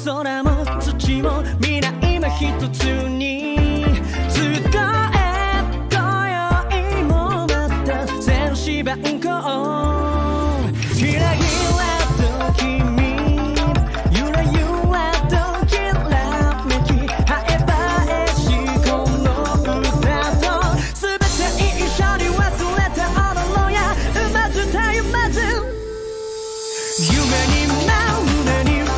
空も土も皆今一つにずっと今宵もまた全芝インコひらひらと君ゆらゆらときらめきハエバエしこの歌と全て一緒に忘れて踊ろうや生まずたゆまず夢に胸には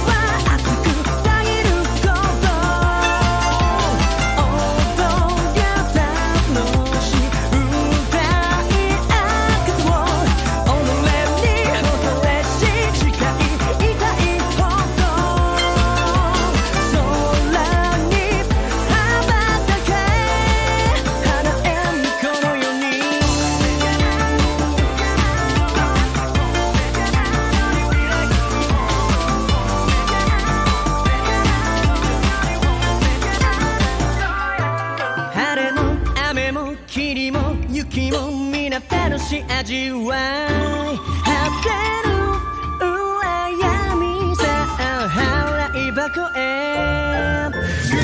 熱くたぎること踊り楽しい歌い明かそう己に誇れし誓いたいほど空に羽ばたけ花えにこの世に晴れも雨も霧も雪も皆楽しい味わい果てる羨みさ払い箱へぐ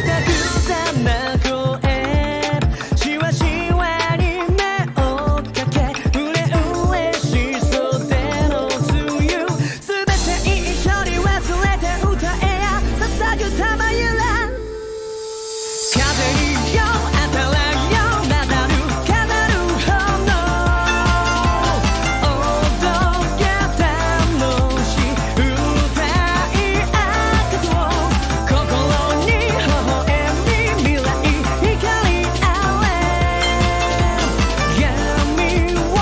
たぐたな声しわしわに目をかけうれうれし袖の梅雨すべて一緒に忘れて歌えや捧ぐ玉ゆら風によ当たらよなだる飾るほど踊り楽しい歌い明かそう心に微笑み未来光あれ闇を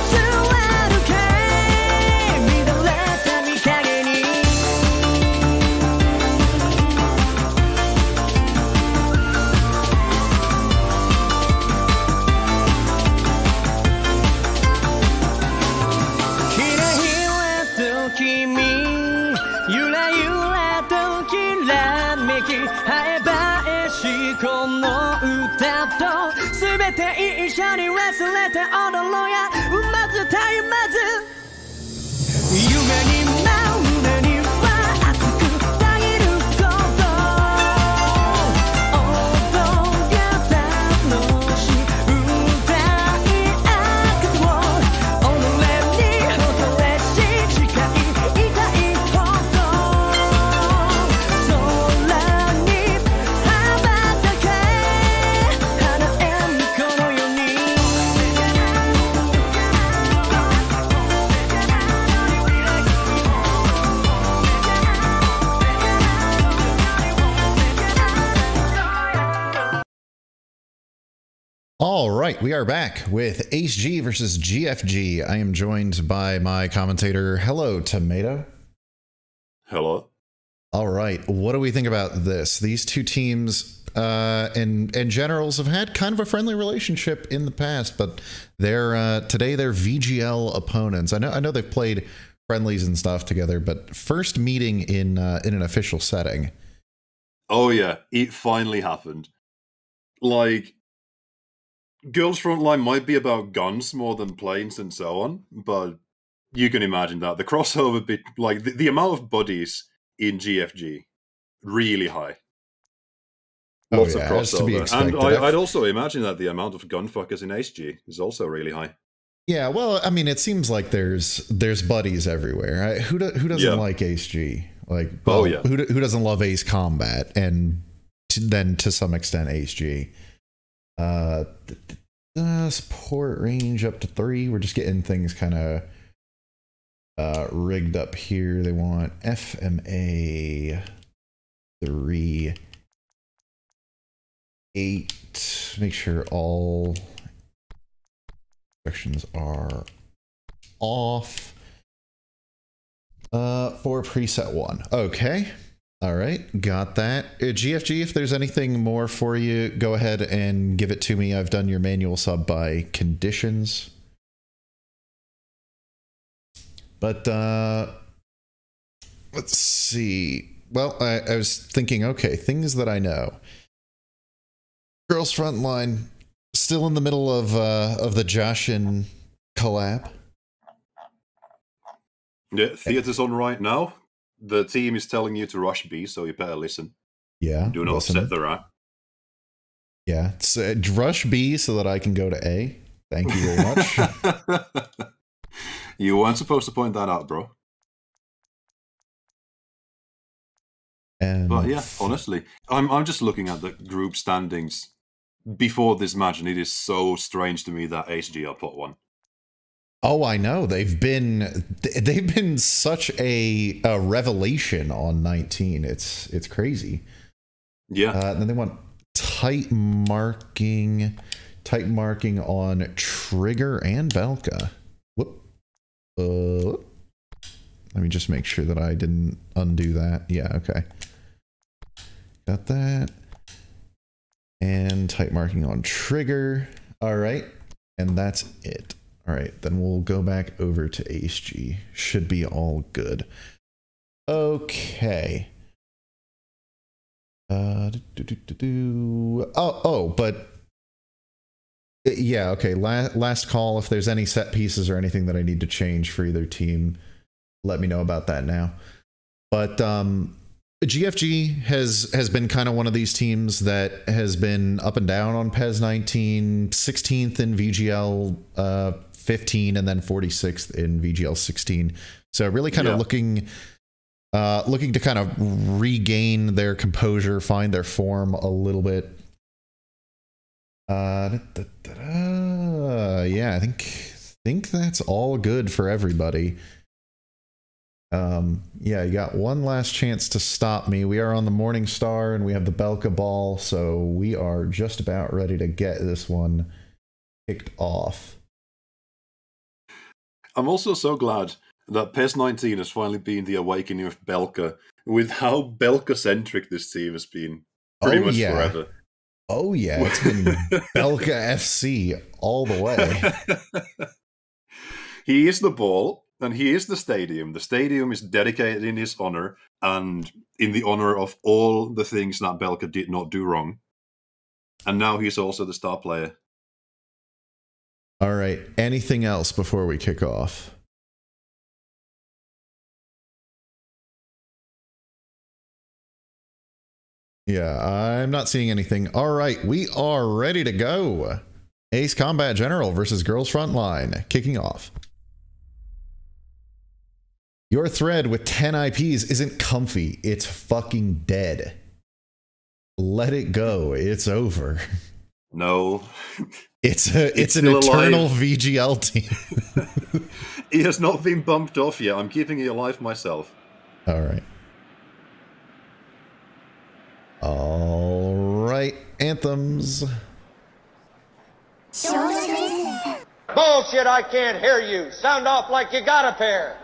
据えるけ乱れた見影にひらひらと君ゆらゆらときらめきハエバエしこの歌と全て一緒に忘れて踊ろうやまずたゆまず夢に胸には熱くたぎること踊り楽しい歌い明かそう己に誇れし誓いたいほど空に羽ばたけ花えにこの世にAll right, we are back with aceg versus GFG. I am joined by my commentator. Hello, Tomato. Hello. All right, what do we think about this? These two teams and generals have had kind of a friendly relationship in the past, but they're today they're VGL opponents. I know they've played friendlies and stuff together, but first meeting in an official setting. Oh yeah, it finally happened. Like, Girls Frontline might be about guns more than planes and so on, but you can imagine that. The crossover bit, like, the amount of buddies in GFG, really high. Lots of crossover. And I'd also imagine that the amount of gunfuckers in HG is also really high. Yeah, well, I mean, it seems like there's buddies everywhere. Right? Who doesn't like HG? Like, well, who doesn't love Ace Combat? And then to some extent HG. Support range up to 3. We're just getting things kind of rigged up here. They want FMA 3 8. Make sure all instructions are off. For preset 1. Okay. All right, got that. GFG, if there's anything more for you, go ahead and give it to me. I've done your manual sub by conditions. But let's see. Well, I was thinking, okay, things that I know. Girls Frontline, still in the middle of the Joshin collab. Yeah, theater's on right now. the team is telling you to rush B, so you better listen. Yeah. Do not upset the rat. Yeah. Rush B so that I can go to A. Thank you very much. You weren't supposed to point that out, bro. But yeah, honestly, I'm just looking at the group standings before this match, and it is so strange to me that aceg are pot 1. Oh, I know. They've been such a revelation on 19. It's crazy. Yeah. And then they want tight marking on Trigger and Belka. Whoop. Let me just make sure that I didn't undo that. Yeah, okay. Got that. And tight marking on Trigger. All right. And that's it. All right, then we'll go back over to aceg. Should be all good. Okay. But yeah, okay. Last call. If there's any set pieces or anything that I need to change for either team, let me know about that now. But GFG has been kind of one of these teams that has been up and down on PES 19, 16th in VGL 15, and then 46th in VGL 16. So really kind of looking to kind of regain their composure, find their form a little bit. Yeah, I think that's all good for everybody. Yeah, you got one last chance to stop me. We are on the Morning Star and we have the Belka ball, so we are just about ready to get this one kicked off. I'm also so glad that PES 19 has finally been the awakening of Belka, with how Belka-centric this team has been pretty much forever. Oh yeah, it's been Belka FC all the way. He is the ball, and he is the stadium. The stadium is dedicated in his honor, and in the honor of all the things that Belka did not do wrong. And now he's also the star player. All right, anything else before we kick off? Yeah, I'm not seeing anything. All right, we are ready to go. Ace Combat General versus Girls Frontline, kicking off. Your thread with 10 IPs isn't comfy. It's fucking dead. Let it go. It's over. No. It's an eternal alive. VGL team. He has not been bumped off yet. I'm keeping it alive myself. All right. All right. Anthems. Bullshit, I can't hear you. Sound off like you got a pair.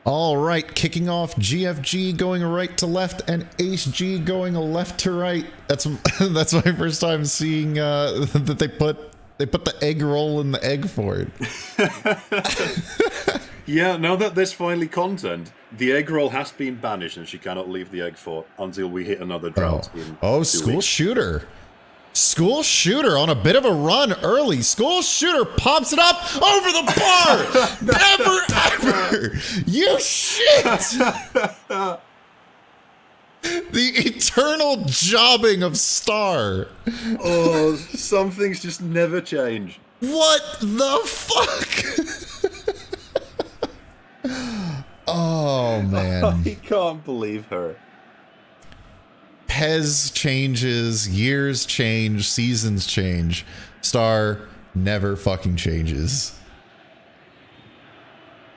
All right, kicking off GFG going right to left and aceg going left to right. That's my first time seeing that they put the egg roll in the egg fort. Yeah, now that there's finally content, the egg roll has been banished and she cannot leave the egg fort until we hit another drought. School shooter. School shooter on a bit of a run early. School shooter pops it up over the bar. Never, ever. You shit. The eternal jobbing of Star. Oh, some things just never change. What the fuck? Oh, man. I can't believe her. Pez changes, years change, seasons change. Star never fucking changes.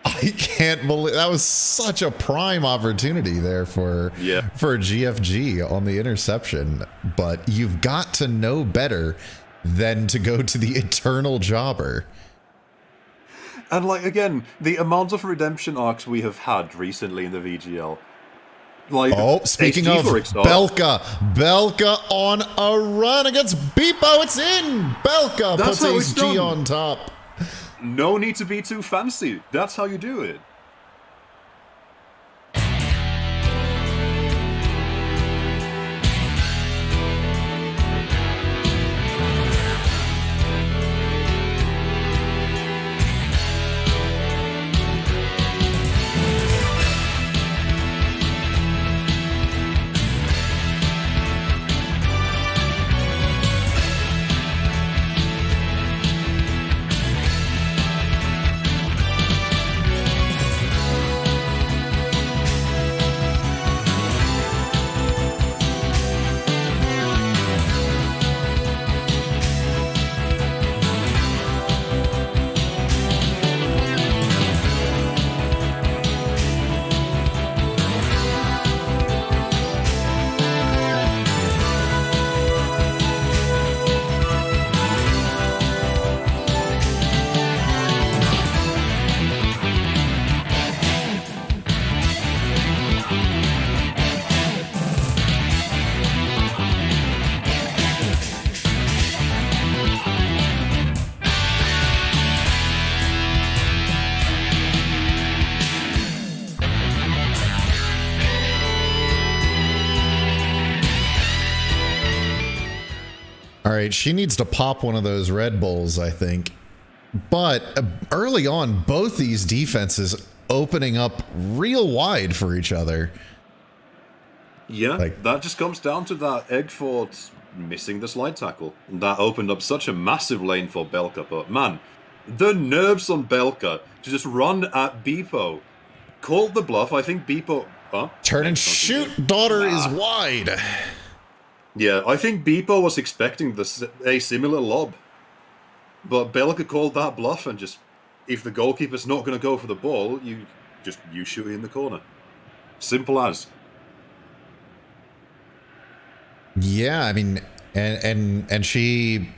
I can't believe that was such a prime opportunity there for GFG on the interception. But you've got to know better than to go to the eternal jobber. And like again, the amount of redemption arcs we have had recently in the VGL. Like, speaking of Belka on a run against Beepo. It's in. Belka puts HG on top. No need to be too fancy. That's how you do it. All right, she needs to pop one of those Red Bulls, I think. But early on, both these defenses opening up real wide for each other. Yeah, that just comes down to that egg fort missing the slide tackle. That opened up such a massive lane for Belka. But man, the nerves on Belka to just run at Beepo. Called the bluff. I think Beepo... Turn and shoot, daughter is wide. Yeah, I think Beepo was expecting a similar lob. But Belka called that bluff and just, if the goalkeeper's not going to go for the ball, you shoot it in the corner. Simple as. Yeah, I mean, and she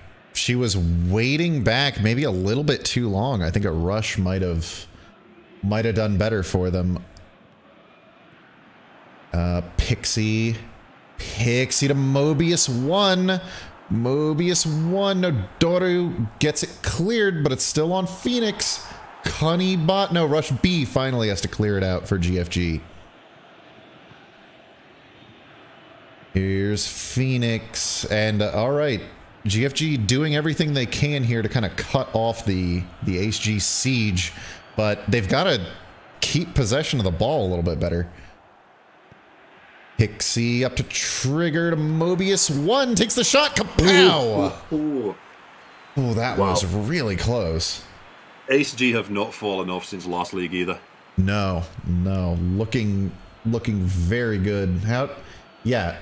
was waiting back maybe a little bit too long. I think a rush might have done better for them. Pixie to Mobius 1. Mobius 1. No, Doru gets it cleared, but it's still on Phoenix. Cunny bot. No, Rush B finally has to clear it out for GFG. Here's Phoenix. And all right, GFG doing everything they can here to kind of cut off the HG siege, but they've got to keep possession of the ball a little bit better. Pixie up to trigger to Mobius 1. Takes the shot. Kapow! Oh, that was really close. HG have not fallen off since last league either. No. Looking very good. Yeah.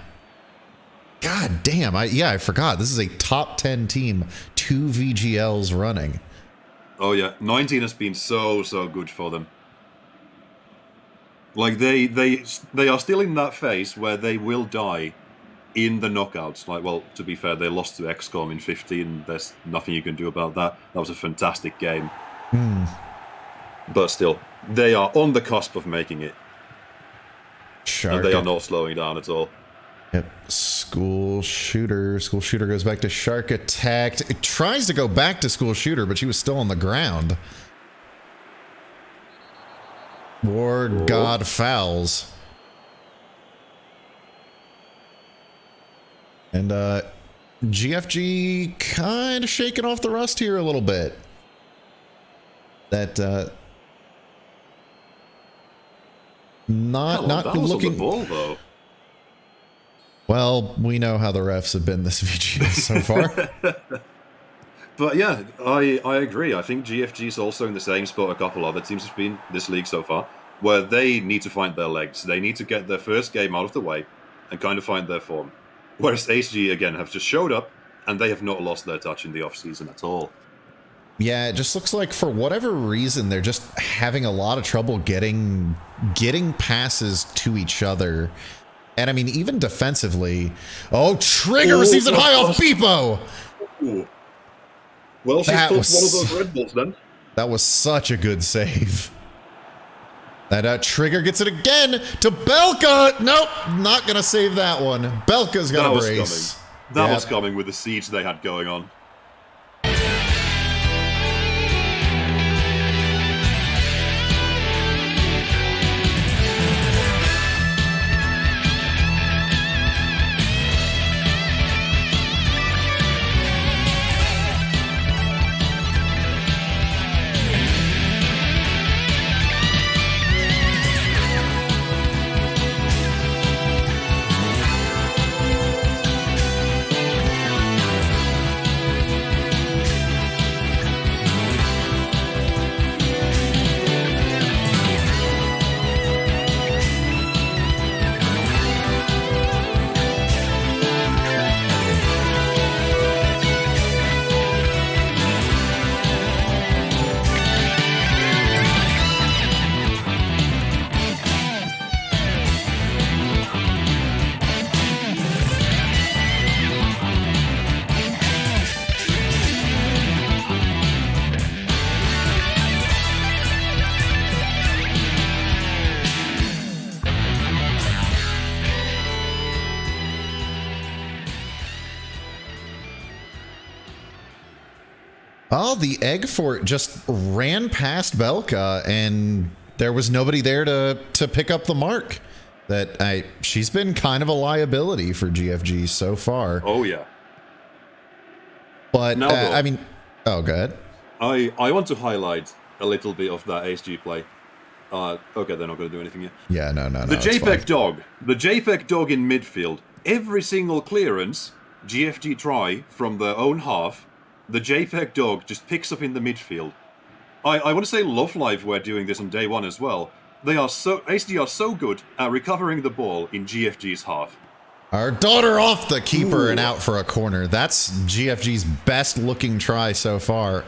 God damn. I forgot. This is a top 10 team. 2 VGLs running. Oh yeah. 19 has been so good for them. Like, they are still in that phase where they will die in the knockouts. Like, well, to be fair, they lost to XCOM in 15. There's nothing you can do about that. That was a fantastic game. But still, they are on the cusp of making it. Shark. And they are not slowing down at all. Yep. School shooter. School shooter goes back to Shark attacked. It tries to go back to school shooter, but she was still on the ground. War God fouls. And GFG kind of shaking off the rust here a little bit. That not that was looking on the ball, though. Well, we know how the refs have been this VGS so far. But yeah, I agree. I think GFG is also in the same spot a couple other teams have been this league so far, where they need to find their legs. They need to get their first game out of the way and kind of find their form. Whereas aceg, again, have just showed up, and they have not lost their touch in the offseason at all. Yeah, it just looks like for whatever reason, they're just having a lot of trouble getting passes to each other. And I mean, even defensively. Oh, Trigger receives it high off Beepo! Ooh. Well, she's one of those Red Bulls then. That was such a good save. That Trigger gets it again to Belka. Nope, not going to save that one. Belka's got a brace. That was coming with the siege they had going on. Oh, the Egg Fort just ran past Belka, and there was nobody there to pick up the mark. She's been kind of a liability for GFG so far. Oh, yeah. But, now, I mean... Oh, go ahead. I want to highlight a little bit of that ASG play. Okay, they're not going to do anything yet. Yeah, no. The JPEG dog. The JPEG dog in midfield. Every single clearance GFG try from their own half, the JPEG dog just picks up in the midfield. I want to say Love Live were doing this on day one as well. ASG are so good at recovering the ball in GFG's half. Our daughter off the keeper and out for a corner. That's GFG's best looking try so far.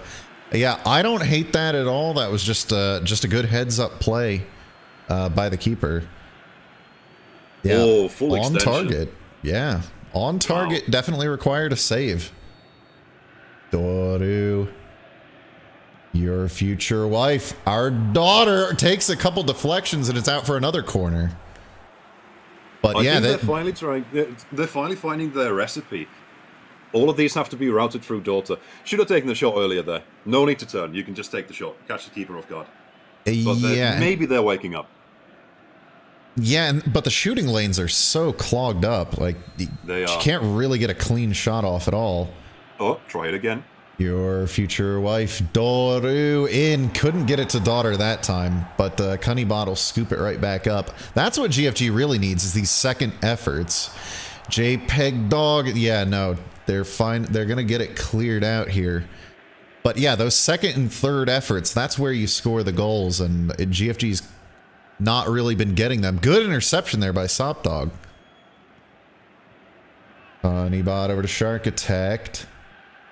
Yeah, I don't hate that at all. That was just a good heads up play by the keeper. Yeah, full on extension. target. Yeah, on target. Wow. Definitely required a save. Doru, your future wife. Our daughter takes a couple deflections and it's out for another corner. But I think they're finally trying. They're finally finding their recipe. All of these have to be routed through daughter. Should have taken the shot earlier there. No need to turn. You can just take the shot. Catch the keeper off guard. But yeah, maybe they're waking up. Yeah, but the shooting lanes are so clogged up. Like, they are. You can't really get a clean shot off at all. Oh, try it again. Your future wife, Doru, in. Couldn't get it to daughter that time, but Cunnybot will scoop it right back up. That's what GFG really needs, is these second efforts. JPEG dog, yeah, no, they're fine. They're going to get it cleared out here. But yeah, those second and third efforts, that's where you score the goals, and GFG's not really been getting them. Good interception there by Sopdog. Cunnybot over to Shark attacked.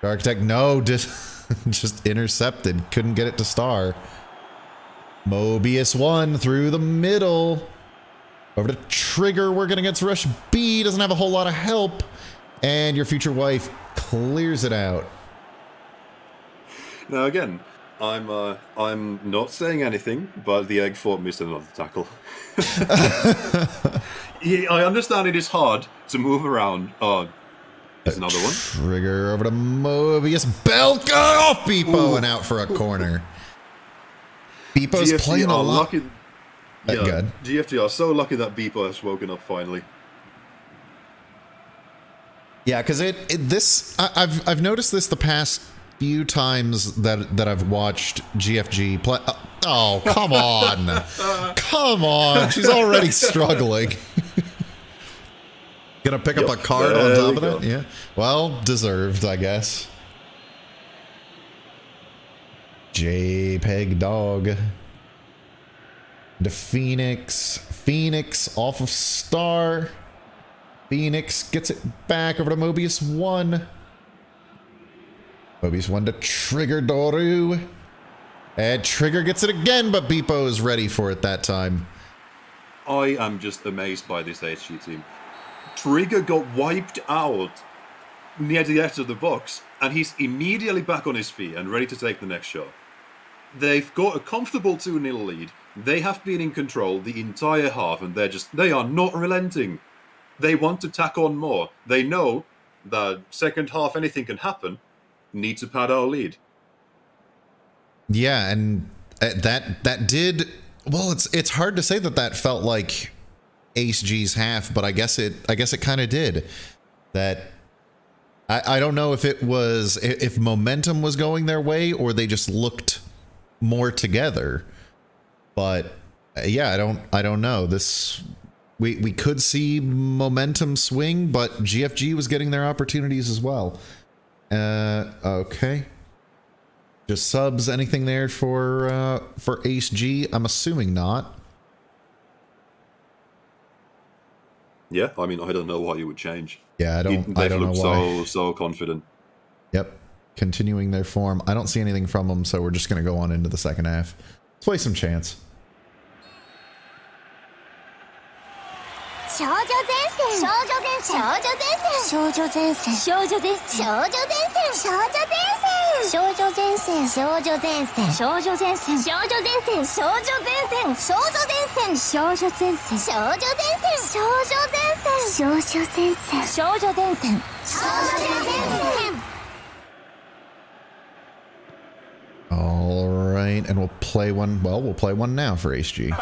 Architect, no, just intercepted. Couldn't get it to Star. Mobius 1 through the middle. Over to Trigger, working against Rush B. Doesn't have a whole lot of help. And your future wife clears it out. Now again, I'm not saying anything, but the egg fort missed another tackle. Yeah, I understand it is hard to move around. Oh, there's another one. Trigger over to Mobius. Belka off Beepo and out for a corner. Beepo's GFG playing a lot. lucky. Yeah, GFG are so lucky that Beepo has woken up finally. Yeah, because I've noticed this the past few times that I've watched GFG play. Oh, come on. Come on. She's already struggling. Gonna pick up a card on top of it? Yeah. Well, deserved, I guess. JPEG dog. To Phoenix. Phoenix off of Star. Phoenix gets it back over to Mobius 1. Mobius 1 to Trigger Doru. And Trigger gets it again, but Beepo is ready for it that time. I am just amazed by this HG team. Trigger got wiped out near the edge of the box, and he's immediately back on his feet and ready to take the next shot. They've got a comfortable 2-0 lead. They have been in control the entire half, and they are not relenting. They want to tack on more. They know that second half anything can happen. Need to pad our lead. Yeah, and that did well. It's hard to say that felt like Ace G's half, but I guess it kind of did. That I don't know if momentum was going their way or they just looked more together. But yeah, I don't know. We could see momentum swing, but GFG was getting their opportunities as well. Okay. Just subs, anything there for Ace G? I'm assuming not. Yeah, I mean, I don't know what you would change. Yeah, I don't know why. So confident. Yep. Continuing their form. I don't see anything from them, so we're just going to go on into the second half. Let's play some chance. 少女前線少女前線少女前線少女前線少女前線少女前線少女前線少女前線少女前線少女前線少女前線少女前線少女前線少女前線少女前線少女前線少女前線 All right, and we'll play one. Well, we'll play one now for Ace G.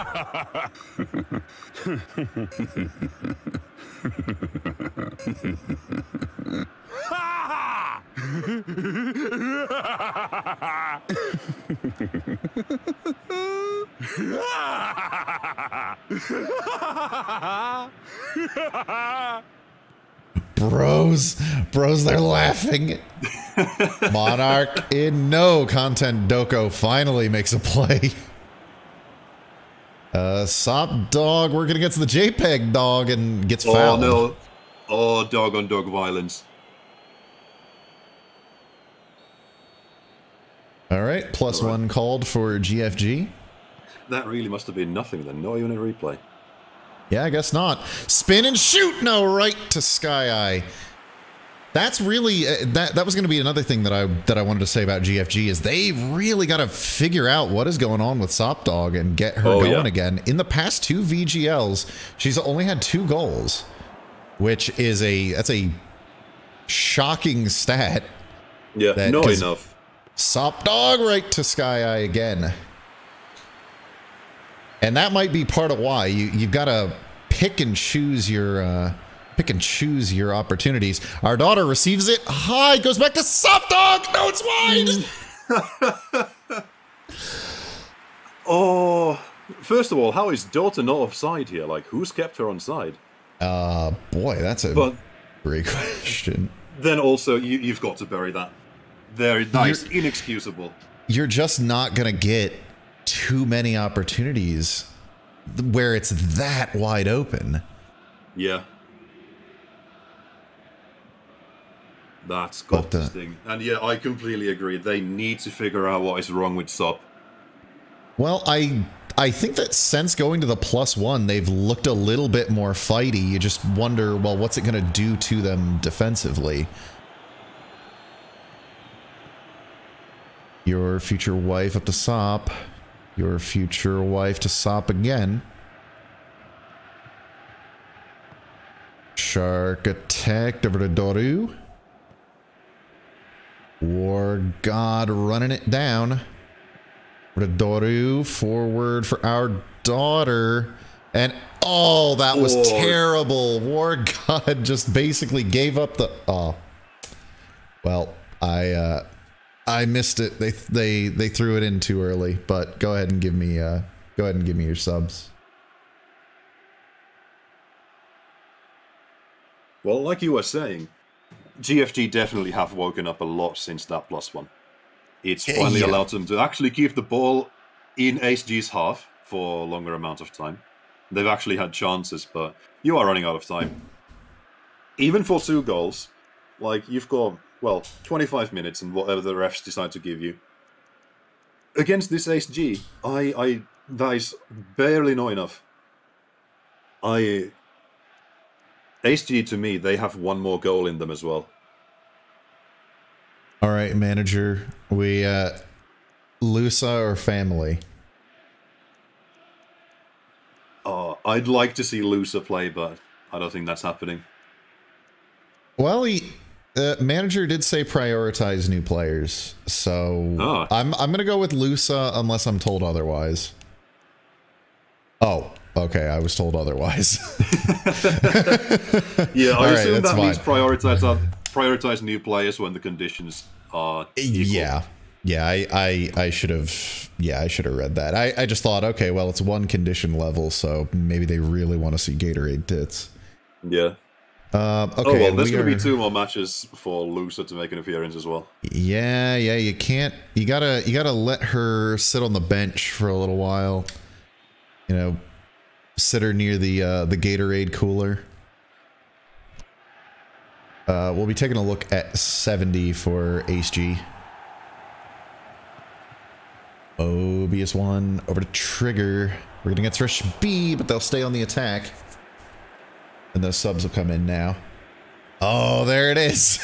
Bros, they're laughing. Monarch in no content. Doko finally makes a play. Sop dog working against the JPEG dog and gets fouled. Oh no. Oh, dog on dog violence. All right, +1 called for GFG. That really must have been nothing then. No even a replay. Yeah, I guess not. Spin and shoot. No, right to Sky Eye. That's really that was going to be another thing that I wanted to say about GFG is they really got to figure out what is going on with Sop Dog and get her going again. In the past 2 VGLs, she's only had 2 goals, which is that's a shocking stat. Yeah, not enough. Sop Dog right to Sky Eye again. And that might be part of why you've got to pick and choose your opportunities. Our daughter receives it high, goes back to Sop Dog. No, it's wide. Oh, first of all, how is daughter not offside here? Like, who's kept her onside? Boy, that's a great question. Then also, you've got to bury that. Very nice, inexcusable. You're just not gonna get too many opportunities where it's that wide open. Yeah. That's got this thing. And yeah, I completely agree. They need to figure out what is wrong with Sop. Well, I think that since going to the +1, they've looked a little bit more fighty. You just wonder, well, what's it going to do to them defensively? Your future wife up to Sop. Your future wife to Sop again. Shark attacked over to Doru. War God running it down. Over to Doru. Forward for our daughter. And oh, that was terrible. War God just basically gave up the... Oh. Well, I missed it. They threw it in too early, but go ahead and give me your subs. Well, like you were saying, GFG definitely have woken up a lot since that +1. It's finally allowed them to actually keep the ball in HG's half for a longer amount of time. They've actually had chances, but you are running out of time. Even for 2 goals, like you've got, well, 25 minutes and whatever the refs decide to give you. Against this HG, that is barely not enough. HG, to me, they have 1 more goal in them as well. All right, manager. We, Lusa or family? I'd like to see Lusa play, but I don't think that's happening. Well, manager did say prioritize new players, so I'm gonna go with Lusa unless I'm told otherwise. Oh, okay, I was told otherwise. Yeah, I assume that means fine. prioritize new players when the conditions are equal. Yeah, I should have read that. I just thought, okay, well, it's 1 condition level, so maybe they really want to see Gatorade tits. Yeah. Okay. Oh, well, there's going to be 2 more matches for Lusa to make an appearance as well. Yeah, you can't. You gotta let her sit on the bench for a little while. You know, sit her near the Gatorade cooler. We'll be taking a look at 70 for HG. OBS1 over to Trigger. We're gonna get Thresh B, but they'll stay on the attack. And those subs will come in now. Oh, there it is.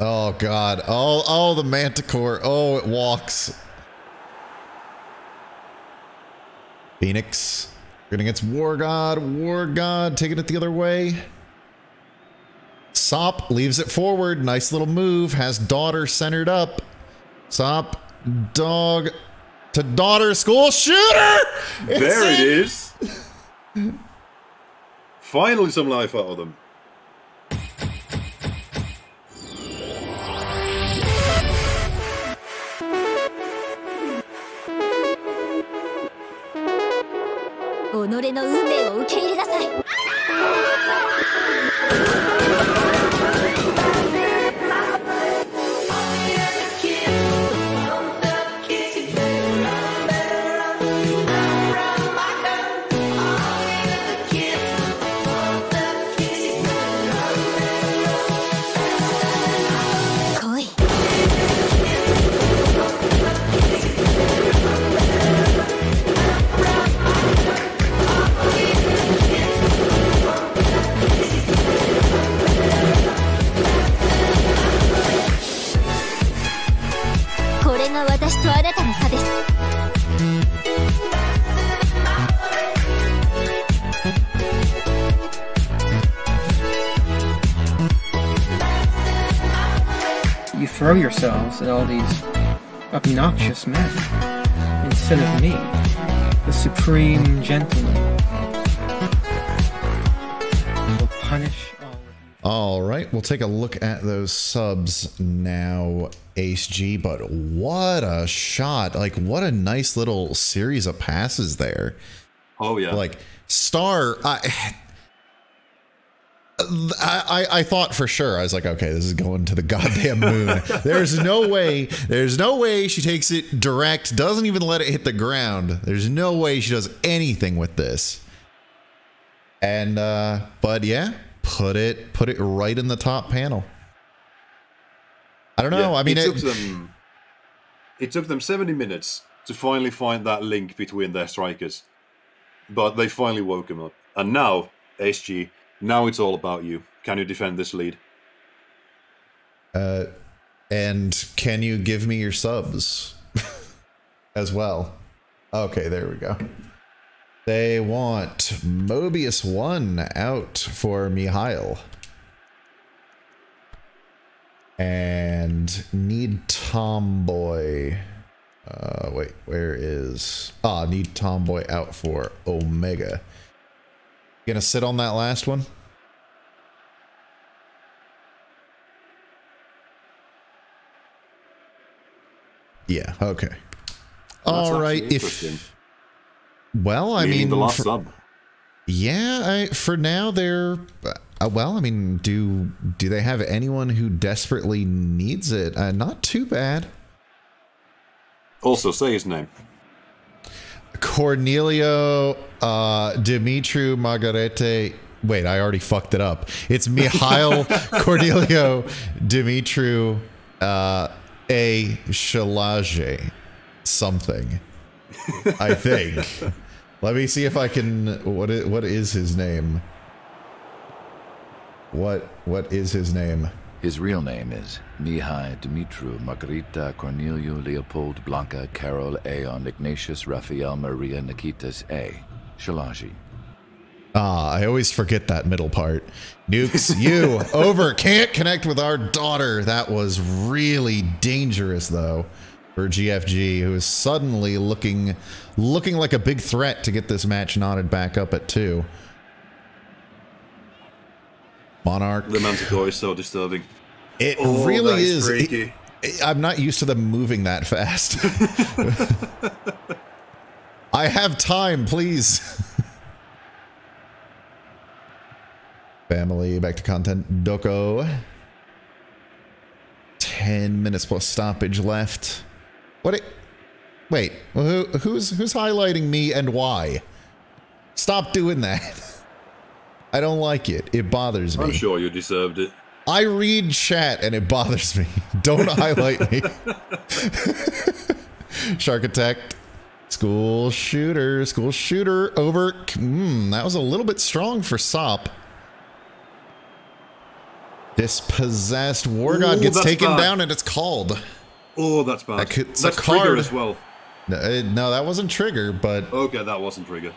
Oh God. Oh, the Manticore. Oh, it walks. Phoenix. We're gonna get War God. War God taking it the other way. Sop leaves it forward. Nice little move. Has daughter centered up. Sop, dog to daughter, school shooter. There it is. Finally, some life out of them. You throw yourselves at all these obnoxious men instead of me, the supreme gentleman. Will punish all of you. All right, we'll take a look at those subs now, Ace G, but what a shot. Like, what a nice little series of passes there. Oh, yeah. Like, Star, I thought for sure, I was like, okay, this is going to the goddamn moon. There's no way she takes it direct, doesn't even let it hit the ground. There's no way she does anything with this. And, but yeah, put it right in the top panel. I don't know. Yeah, I mean, it took them 70 minutes to finally find that link between their strikers, but they finally woke him up. And now, SG, Now it's all about you. Can you defend this lead? And can you give me your subs as well? Okay, there we go. They want Mobius 1 out for Mihail. And need Tomboy. Wait, where is... need Tomboy out for Omega. Gonna sit on that last one? Yeah, okay. All right, well, I mean, the last sub. Yeah, for now they're well, I mean, do they have anyone who desperately needs it? Not too bad. Also, say his name. Cornelio Dimitru Margarete. Wait, I already fucked it up. It's Mihail Cornelio Dimitru A. Shalage something. I think. Let me see if I can. What is his name? What is his name? His real name is Mihai Dumitru Margarita Corneliu Leopold Blanca Carol Aeon Ignatius Raphael Maria Nikitas A. Shalaji. I always forget that middle part. Nukes, you over. Can't connect with our daughter. That was really dangerous, though, for GFG, who is suddenly looking like a big threat to get this match knotted back up at 2. Monarch. The Manticore is so disturbing. It really is. Freaky. I'm not used to them moving that fast. I have time, please. Family, back to content. Doko. 10 minutes plus stoppage left. Wait, who's highlighting me and why? Stop doing that. I don't like it. It bothers me. I'm sure you deserved it. I read chat and it bothers me. Don't highlight me. Sharkitect. School shooter over. That was a little bit strong for Sop. Dispossessed War God gets taken down and it's called. Oh, that's bad. That's a card. Trigger as well. No, that wasn't Trigger, but... Okay, that wasn't Trigger.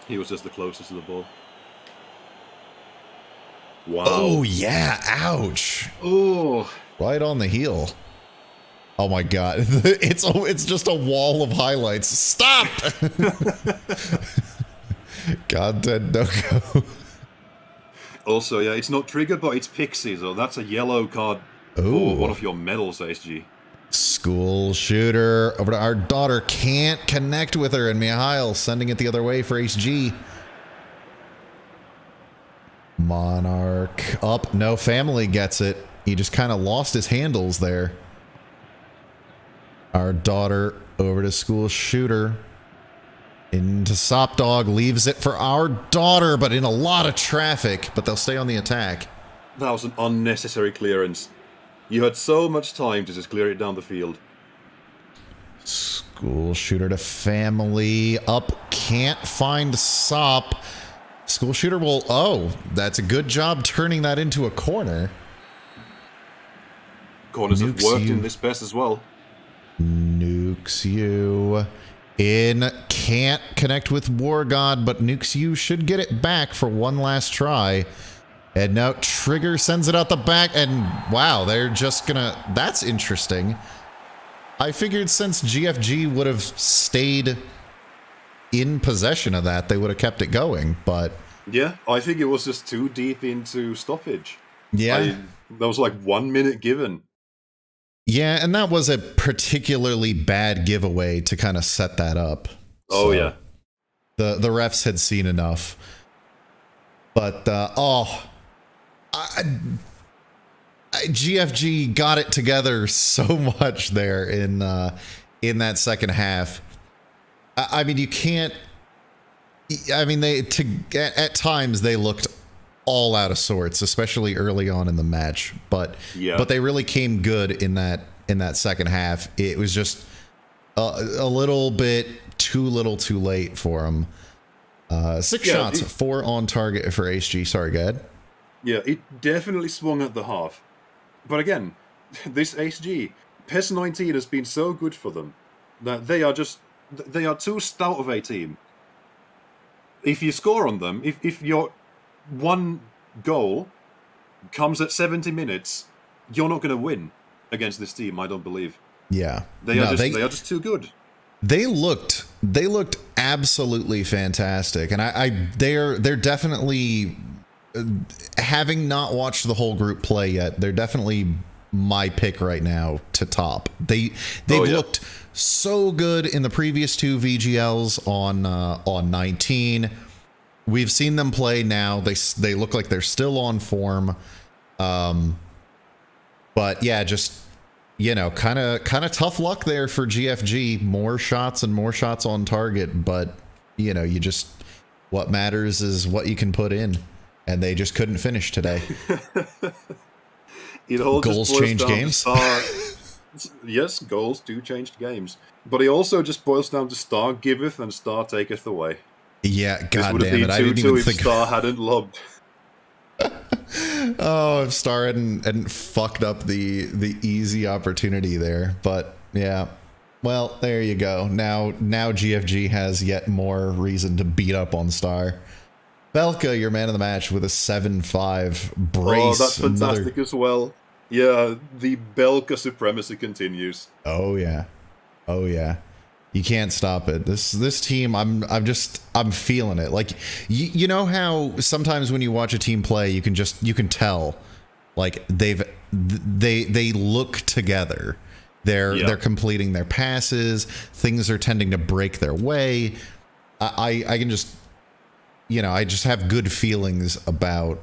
He was just the closest to the ball. Wow. Oh, yeah. Ouch. Oh. Right on the heel. Oh, my God. It's just a wall of highlights. Stop! Content, no go. Also, yeah, it's not Trigger, but it's Pixie, so that's a yellow card for one of your medals, SG. School shooter over to our daughter. Can't connect with her, and Mihail sending it the other way for HG. Monarch up. No, family gets it. He just kind of lost his handles there. Our daughter over to school shooter. Into Sop Dog, leaves it for our daughter, but in a lot of traffic, but they'll stay on the attack. That was an unnecessary clearance. You had so much time to just clear it down the field. School shooter to family. Up, can't find Sop. School shooter will... Oh, that's a good job turning that into a corner. Corners have worked in this best as well. Nukes you. In, can't connect with War God, but Nukes you should get it back for one last try. And now Trigger sends it out the back, and wow, they're just gonna... That's interesting. I figured since GFG would have stayed in possession of that, they would have kept it going, but... Yeah, I think it was just too deep into stoppage. Yeah. That was like 1 minute given. Yeah, and that was a particularly bad giveaway to kind of set that up. Oh, yeah. The refs had seen enough. But, GFG got it together so much there in that second half. I mean, you can't... I mean, at times they looked all out of sorts, especially early on in the match. But they really came good in that second half. It was just a little bit too little, too late for them. 6 shots, 4 on target for aceg. Sorry, go ahead. Yeah, it definitely swung at the half. But again, this aceg, PES 19 has been so good for them that they are too stout of a team. If you score on them, if your one goal comes at 70 minutes, you're not going to win against this team, I don't believe. Yeah. They are just too good. They looked absolutely fantastic, and they're definitely, having not watched the whole group play yet, they're definitely my pick right now to top. They've looked so good in the previous 2 VGLs on 19. We've seen them play now. They look like they're still on form. But yeah, just, you know, kind of tough luck there for GFG. More shots and more shots on target, but you know, what matters is what you can put in, and they just couldn't finish today. Goals change games. Yes, goals do change games, but it also just boils down to star giveth and star taketh away. Yeah, god damn it! I didn't even think Star hadn't lobbed. Oh, if Star hadn't fucked up the easy opportunity there, but yeah. Well, there you go. Now GFG has yet more reason to beat up on Star. Belka, your man of the match with a 7-5 brace. Oh, that's fantastic as well. Yeah, the Belka supremacy continues. Oh yeah, oh yeah. You can't stop it. This team, I'm feeling it. Like, you know how sometimes when you watch a team play, you can tell, like they look together. They're completing their passes. Things are tending to break their way. I can just, you know, I just have good feelings about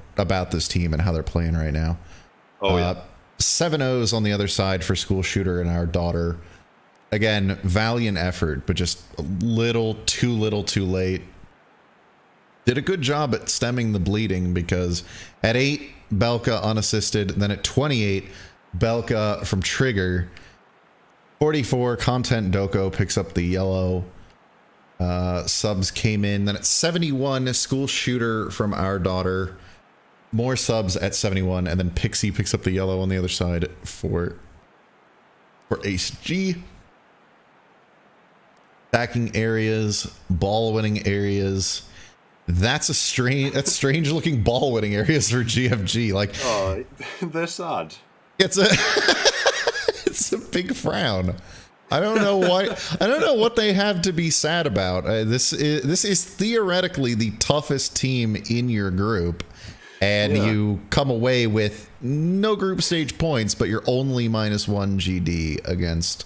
this team and how they're playing right now. Oh yeah. 7-0s on the other side for School Shooter and our daughter. Again, valiant effort, but just too little too late. Did a good job at stemming the bleeding, because at 8, Belka unassisted. Then at 28, Belka from Trigger. 44, Content Doko picks up the yellow. Subs came in. Then at 71, School Shooter from our daughter. More subs at 71, and then Pixie picks up the yellow on the other side for aceg. Backing areas, ball winning areas. That's strange looking ball winning areas for GFG. Like, oh, they're sad. It's a big frown. I don't know why. I don't know what they have to be sad about. This is theoretically the toughest team in your group, and you come away with no group stage points, but you're only -1 GD against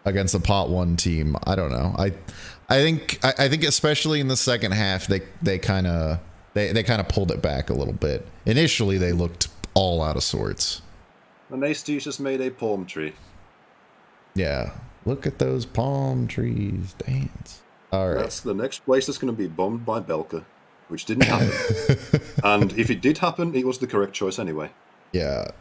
a pot 1 team. I don't know. I think especially in the second half, they kind of pulled it back a little bit. Initially, they looked all out of sorts. And they just made a palm tree. Yeah, look at those palm trees dance. All right, that's the next place that's going to be bombed by Belka, which didn't happen. And if it did happen, it was the correct choice anyway. Yeah.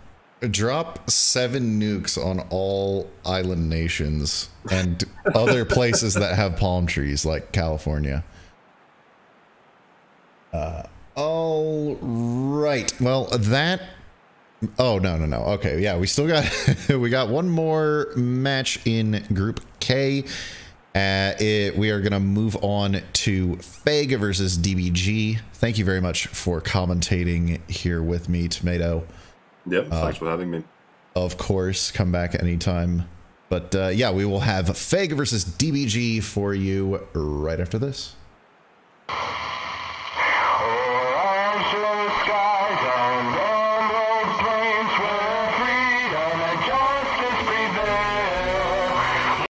Drop 7 nukes on all island nations and other places that have palm trees, like California. All right. Well, that. Oh no. Okay, yeah, we still got we got one more match in Group K. We are gonna move on to Feg versus DBG. Thank you very much for commentating here with me, Tomato. Yep, thanks for having me. Of course, come back anytime. But yeah, we will have Feg versus DBG for you right after this.